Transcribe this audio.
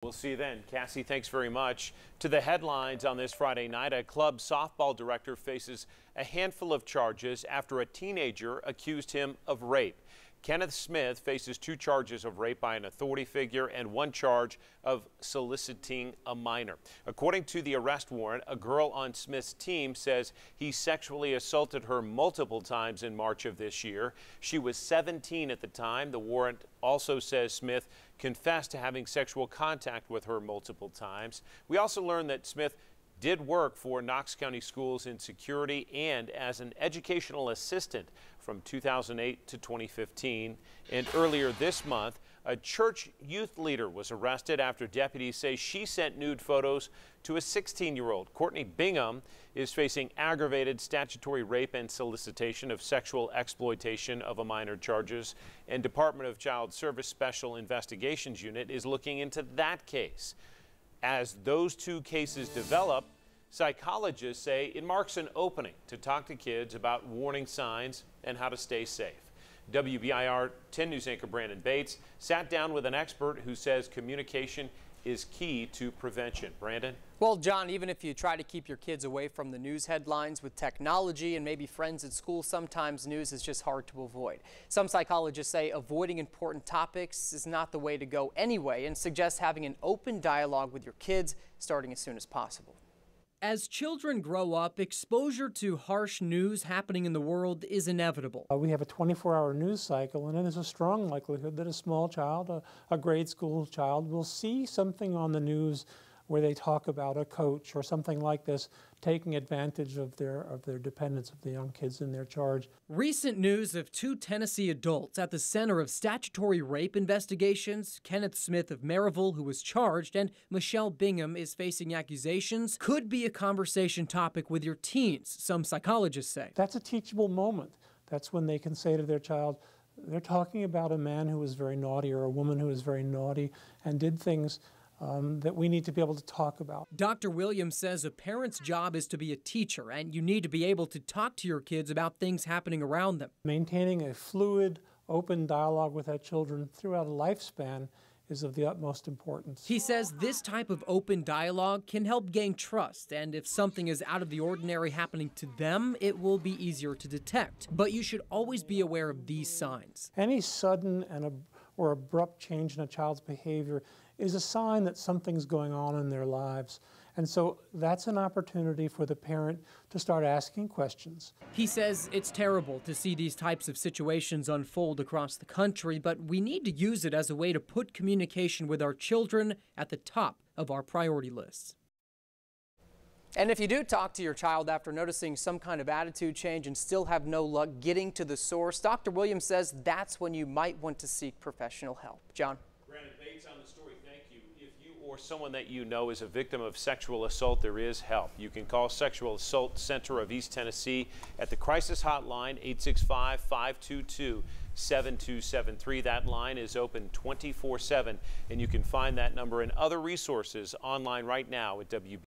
We'll see you then. Cassie, thanks very much. To the headlines on this Friday night, a club softball director faces a handful of charges after a teenager accused him of rape. Kenneth Smith faces 2 charges of rape by an authority figure and 1 charge of soliciting a minor. According to the arrest warrant, a girl on Smith's team says he sexually assaulted her multiple times in March of this year. She was 17 at the time. The warrant also says Smith confessed to having sexual contact with her multiple times. We also learned that Smith did work for Knox County Schools in security and as an educational assistant from 2008 to 2015. And earlier this month, a church youth leader was arrested after deputies say she sent nude photos to a 16-year-old. Courtney Bingham is facing aggravated statutory rape and solicitation of sexual exploitation of a minor charges, and Department of Child Service Special Investigations Unit is looking into that case. As those 2 cases develop, psychologists say it marks an opening to talk to kids about warning signs and how to stay safe. WBIR 10 News anchor Brandon Bates sat down with an expert who says communication is key to prevention. Brandon? Well, John, even if you try to keep your kids away from the news headlines, with technology and maybe friends at school, sometimes news is just hard to avoid. Some psychologists say avoiding important topics is not the way to go anyway, and suggest having an open dialogue with your kids starting as soon as possible. As children grow up, exposure to harsh news happening in the world is inevitable. We have a 24-hour news cycle, and there's a strong likelihood that a small child, a grade school child, will see something on the news where they talk about a coach or something like this taking advantage of their dependence of the young kids in their charge. Recent news of 2 Tennessee adults at the center of statutory rape investigations, Kenneth Smith of Maryville, who was charged, and Michelle Bingham is facing accusations, could be a conversation topic with your teens, some psychologists say. That's a teachable moment. That's when they can say to their child, they're talking about a man who was very naughty or a woman who was very naughty and did things that we need to be able to talk about. Dr. Williams says a parent's job is to be a teacher, and you need to be able to talk to your kids about things happening around them. Maintaining a fluid, open dialogue with our children throughout a lifespan is of the utmost importance. He says this type of open dialogue can help gain trust, and if something is out of the ordinary happening to them, it will be easier to detect. But you should always be aware of these signs. Any sudden or abrupt change in a child's behavior is a sign that something's going on in their lives. And so that's an opportunity for the parent to start asking questions. He says it's terrible to see these types of situations unfold across the country, but we need to use it as a way to put communication with our children at the top of our priority lists. And if you do talk to your child after noticing some kind of attitude change and still have no luck getting to the source, Dr. Williams says that's when you might want to seek professional help. John? Brandon Bates on the story. Thank you. If you or someone that you know is a victim of sexual assault, there is help. You can call Sexual Assault Center of East Tennessee at the crisis hotline 865-522-7273. That line is open 24/7, and you can find that number and other resources online right now at WB.